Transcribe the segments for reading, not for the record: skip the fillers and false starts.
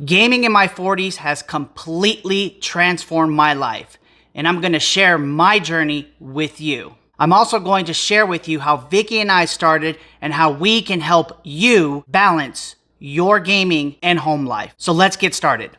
Gaming in my 40s has completely transformed my life, and I'm going to share my journey with you. I'm also going to share with you how Vicky and I started and how we can help you balance your gaming and home life. So let's get started.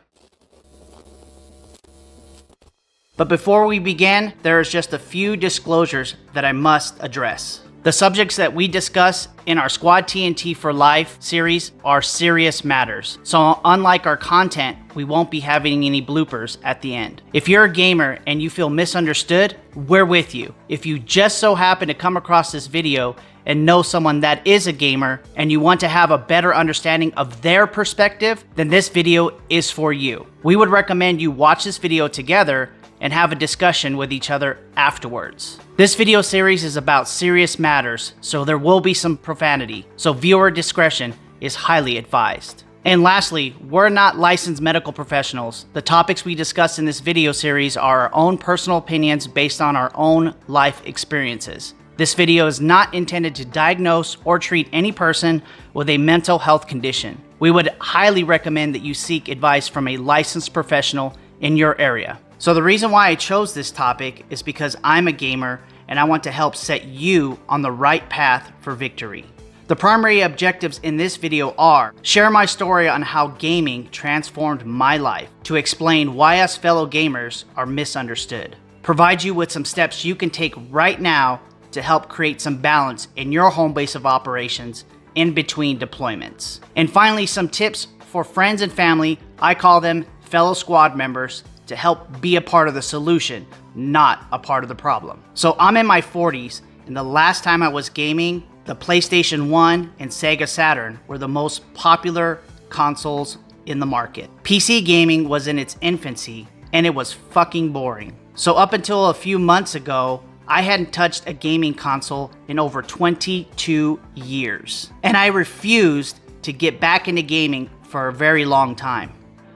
But before we begin, there's just a few disclosures that I must address. The subjects that we discuss in our Squad TNT for Life series are serious matters. So unlike our content, we won't be having any bloopers at the end. If you're a gamer and you feel misunderstood, we're with you. If you just so happen to come across this video and know someone that is a gamer and you want to have a better understanding of their perspective, then this video is for you. We would recommend you watch this video together and have a discussion with each other afterwards. This video series is about serious matters, so there will be some profanity, so viewer discretion is highly advised. And lastly, we're not licensed medical professionals. The topics we discuss in this video series are our own personal opinions based on our own life experiences. This video is not intended to diagnose or treat any person with a mental health condition. We would highly recommend that you seek advice from a licensed professional in your area. So the reason why I chose this topic is because I'm a gamer and I want to help set you on the right path for victory. The primary objectives in this video are share my story on how gaming transformed my life, to explain why us fellow gamers are misunderstood, provide you with some steps you can take right now to help create some balance in your home base of operations in between deployments, and finally some tips for friends and family, I call them fellow squad members, to help be a part of the solution, not a part of the problem. So I'm in my 40s, and the last time I was gaming, the PlayStation 1 and Sega Saturn were the most popular consoles in the market. PC gaming was in its infancy, and it was fucking boring. So up until a few months ago, I hadn't touched a gaming console in over 22 years. And I refused to get back into gaming for a very long time.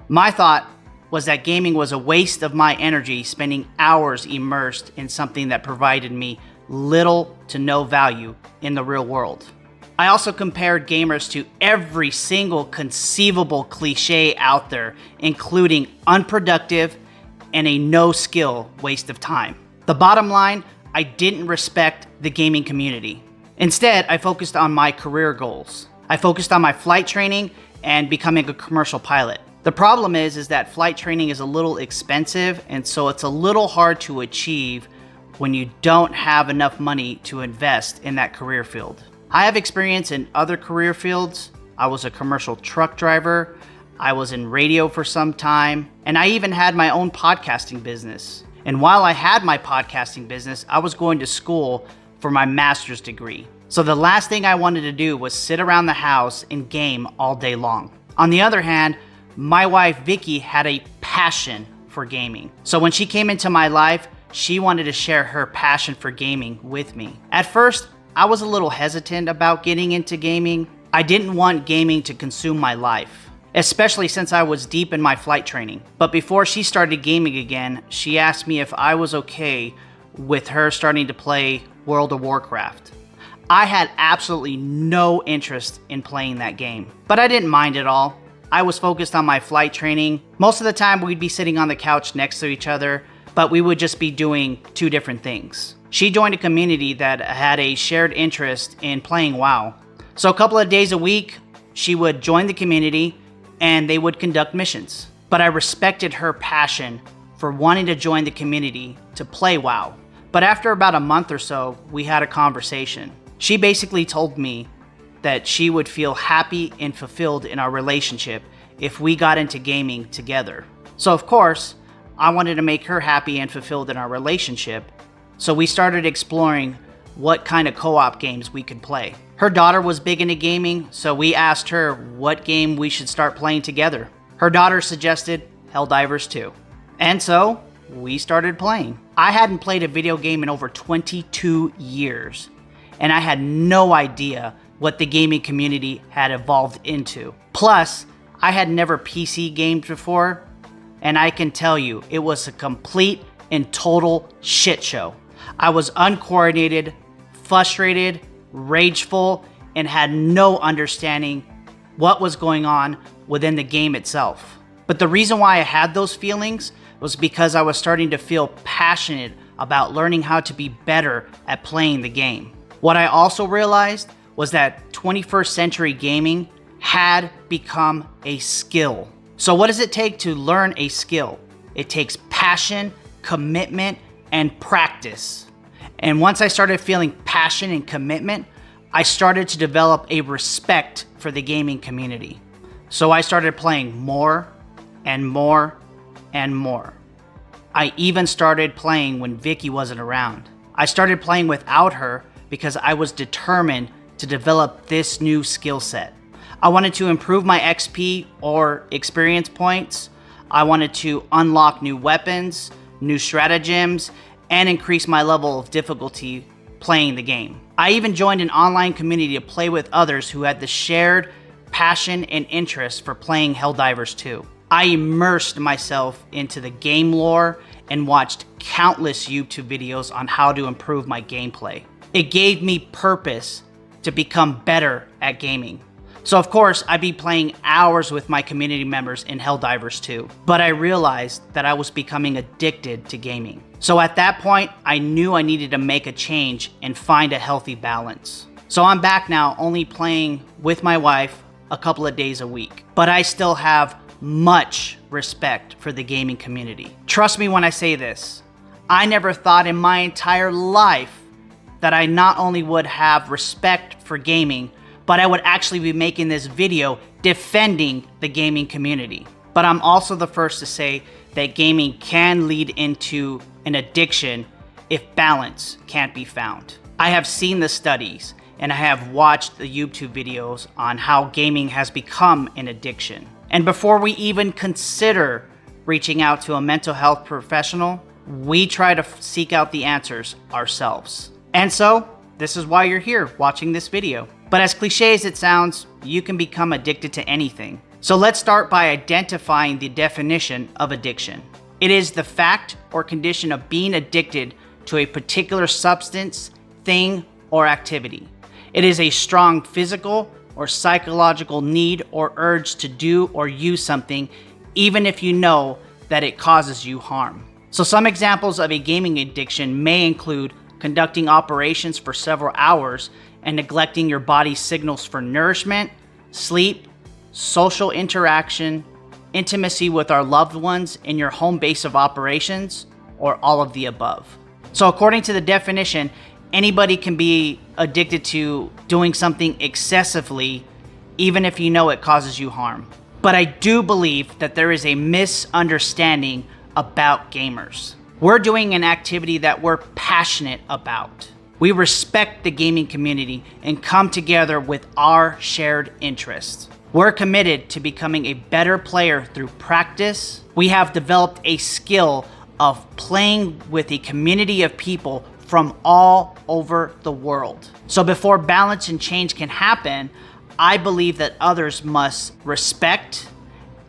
My thought was that gaming was a waste of my energy, spending hours immersed in something that provided me little to no value in the real world. I also compared gamers to every single conceivable cliche out there, including unproductive and a no-skill waste of time. The bottom line, I didn't respect the gaming community. Instead, I focused on my career goals. I focused on my flight training and becoming a commercial pilot. The problem is that flight training is a little expensive, and so it's a little hard to achieve when you don't have enough money to invest in that career field. I have experience in other career fields. I was a commercial truck driver, I was in radio for some time, and I even had my own podcasting business. And while I had my podcasting business, I was going to school for my master's degree. So the last thing I wanted to do was sit around the house and game all day long. On the other hand, my wife, Vicky, had a passion for gaming. So when she came into my life, she wanted to share her passion for gaming with me. At first, I was a little hesitant about getting into gaming. I didn't want gaming to consume my life, especially since I was deep in my flight training. But before she started gaming again, she asked me if I was okay with her starting to play World of Warcraft. I had absolutely no interest in playing that game, but I didn't mind at all. I was focused on my flight training. Most of the time we'd be sitting on the couch next to each other, but we would just be doing two different things. She joined a community that had a shared interest in playing WoW. So a couple of days a week, she would join the community and they would conduct missions. But I respected her passion for wanting to join the community to play WoW. But after about a month or so, we had a conversation. She basically told me that she would feel happy and fulfilled in our relationship if we got into gaming together. So of course, I wanted to make her happy and fulfilled in our relationship, so we started exploring what kind of co-op games we could play. Her daughter was big into gaming, so we asked her what game we should start playing together. Her daughter suggested Helldivers 2, and so we started playing. I hadn't played a video game in over 22 years, and I had no idea what the gaming community had evolved into. Plus, I had never PC gamed before, and I can tell you, it was a complete and total shit show. I was uncoordinated, frustrated, rageful, and had no understanding what was going on within the game itself. But the reason why I had those feelings was because I was starting to feel passionate about learning how to be better at playing the game. What I also realized was that 21st century gaming had become a skill. So what does it take to learn a skill? It takes passion, commitment, and practice. And once I started feeling passion and commitment, I started to develop a respect for the gaming community. So I started playing more and more and more. I even started playing when Vicky wasn't around. I started playing without her because I was determined to develop this new skill set. I wanted to improve my XP or experience points. I wanted to unlock new weapons, new stratagems, and increase my level of difficulty playing the game. I even joined an online community to play with others who had the shared passion and interest for playing Helldivers 2. I immersed myself into the game lore and watched countless YouTube videos on how to improve my gameplay. It gave me purpose to become better at gaming. So of course, I'd be playing hours with my community members in Helldivers 2, but I realized that I was becoming addicted to gaming. So at that point, I knew I needed to make a change and find a healthy balance. So I'm back now, only playing with my wife a couple of days a week, but I still have much respect for the gaming community. Trust me when I say this, I never thought in my entire life that I not only would have respect for gaming, but I would actually be making this video defending the gaming community. But I'm also the first to say that gaming can lead into an addiction if balance can't be found. I have seen the studies and I have watched the YouTube videos on how gaming has become an addiction. And before we even consider reaching out to a mental health professional, we try to seek out the answers ourselves. And so, this is why you're here watching this video. But as cliche as it sounds, you can become addicted to anything. So let's start by identifying the definition of addiction. It is the fact or condition of being addicted to a particular substance, thing, or activity. It is a strong physical or psychological need or urge to do or use something, even if you know that it causes you harm. So some examples of a gaming addiction may include conducting operations for several hours and neglecting your body's signals for nourishment, sleep, social interaction, intimacy with our loved ones in your home base of operations, or all of the above. So according to the definition, anybody can be addicted to doing something excessively, even if you know it causes you harm. But I do believe that there is a misunderstanding about gamers. We're doing an activity that we're passionate about. We respect the gaming community and come together with our shared interests. We're committed to becoming a better player through practice. We have developed a skill of playing with a community of people from all over the world. So before balance and change can happen, I believe that others must respect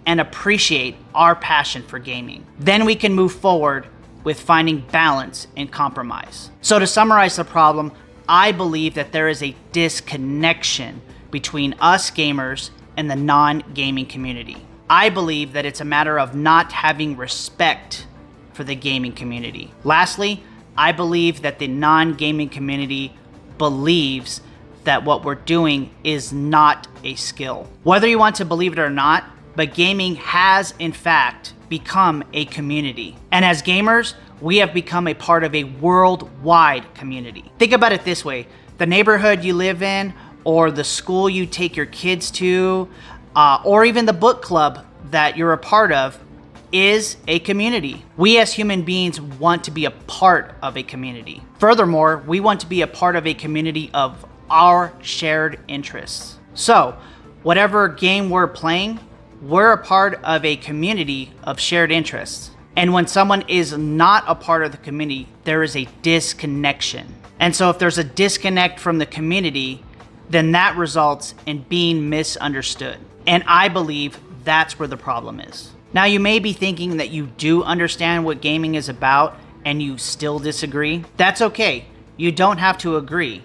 and appreciate our passion for gaming. Then we can move forward with finding balance and compromise. So to summarize the problem, I believe that there is a disconnection between us gamers and the non-gaming community. I believe that it's a matter of not having respect for the gaming community. Lastly, I believe that the non-gaming community believes that what we're doing is not a skill. Whether you want to believe it or not, but gaming has in fact become a community. And as gamers, we have become a part of a worldwide community. Think about it this way, the neighborhood you live in, or the school you take your kids to, or even the book club that you're a part of, is a community. We as human beings want to be a part of a community. Furthermore, we want to be a part of a community of our shared interests. So, whatever game we're playing, we're a part of a community of shared interests. And when someone is not a part of the community, there is a disconnection. And so if there's a disconnect from the community, then that results in being misunderstood. And I believe that's where the problem is. Now you may be thinking that you do understand what gaming is about and you still disagree. That's okay. You don't have to agree,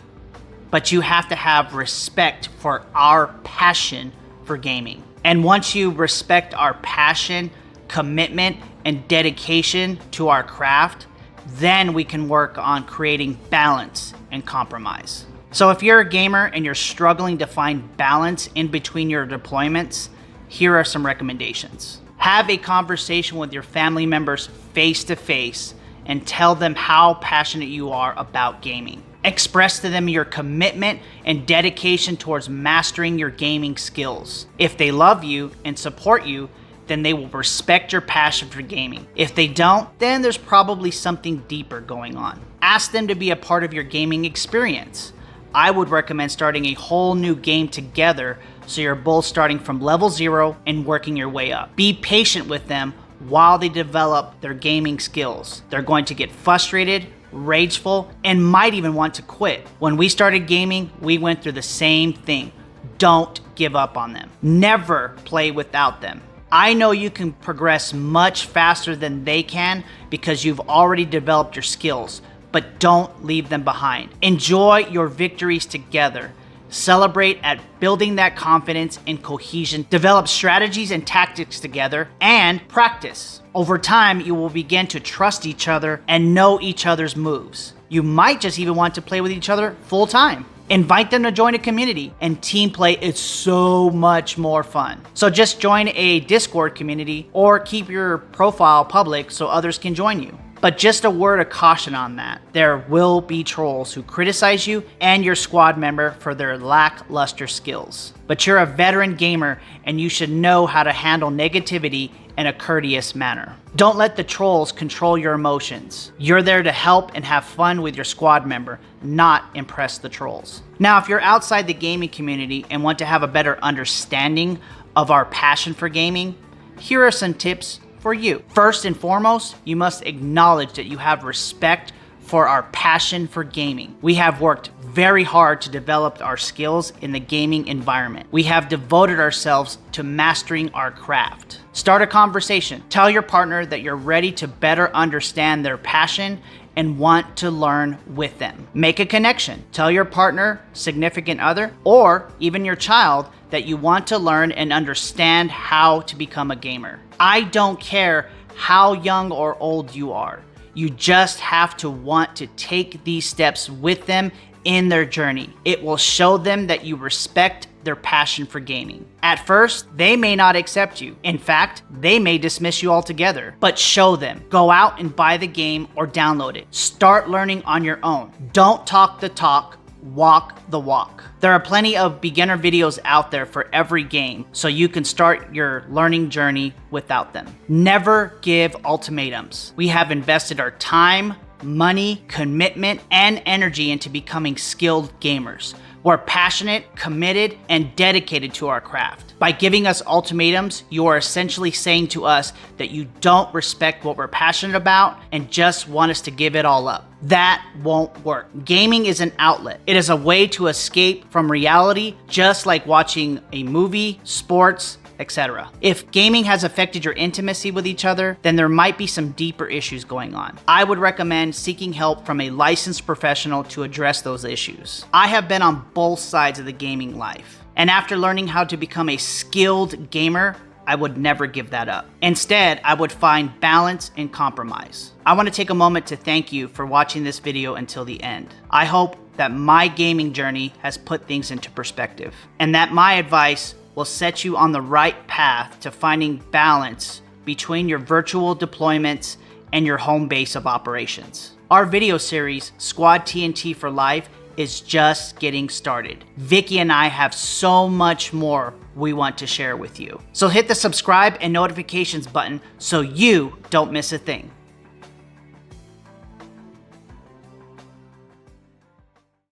but you have to have respect for our passion for gaming. And once you respect our passion, commitment, and dedication to our craft, then we can work on creating balance and compromise. So if you're a gamer and you're struggling to find balance in between your deployments, here are some recommendations. Have a conversation with your family members face to face and tell them how passionate you are about gaming. Express to them your commitment and dedication towards mastering your gaming skills. If they love you and support you, then they will respect your passion for gaming. If they don't, then there's probably something deeper going on. Ask them to be a part of your gaming experience. I would recommend starting a whole new game together so you're both starting from level 0 and working your way up. Be patient with them while they develop their gaming skills. They're going to get frustrated, rageful, and might even want to quit. When we started gaming, we went through the same thing. Don't give up on them. Never play without them. I know you can progress much faster than they can because you've already developed your skills, but don't leave them behind. Enjoy your victories together. Celebrate at building that confidence and cohesion. Develop strategies and tactics together and practice. Over time, you will begin to trust each other and know each other's moves. You might just even want to play with each other full time. Invite them to join a community, and team play is so much more fun. So just join a Discord community or keep your profile public so others can join you. But just a word of caution on that. There will be trolls who criticize you and your squad member for their lackluster skills. But you're a veteran gamer and you should know how to handle negativity in a courteous manner. Don't let the trolls control your emotions. You're there to help and have fun with your squad member, not impress the trolls. Now, if you're outside the gaming community and want to have a better understanding of our passion for gaming, here are some tips for you. First and foremost, you must acknowledge that you have respect for our passion for gaming. We have worked very hard to develop our skills in the gaming environment. We have devoted ourselves to mastering our craft. Start a conversation. Tell your partner that you're ready to better understand their passion and want to learn with them. Make a connection. Tell your partner, significant other, or even your child that you want to learn and understand how to become a gamer. I don't care how young or old you are. You just have to want to take these steps with them in their journey. It will show them that you respect their passion for gaming. At first, they may not accept you. In fact, they may dismiss you altogether. But show them. Go out and buy the game or download it. Start learning on your own. Don't talk the talk, walk the walk. There are plenty of beginner videos out there for every game, so you can start your learning journey without them. Never give ultimatums. We have invested our time, money, commitment, and energy into becoming skilled gamers. We're passionate, committed, and dedicated to our craft. By giving us ultimatums, you are essentially saying to us that you don't respect what we're passionate about and just want us to give it all up. That won't work. Gaming is an outlet. It is a way to escape from reality, just like watching a movie, sports, etc. If gaming has affected your intimacy with each other, then there might be some deeper issues going on. I would recommend seeking help from a licensed professional to address those issues. I have been on both sides of the gaming life, and after learning how to become a skilled gamer, I would never give that up. Instead, I would find balance and compromise. I want to take a moment to thank you for watching this video until the end. I hope that my gaming journey has put things into perspective, and that my advice will set you on the right path to finding balance between your virtual deployments and your home base of operations. Our video series, Squad TNT for Life, is just getting started. Vicky and I have so much more we want to share with you. So hit the subscribe and notifications button so you don't miss a thing.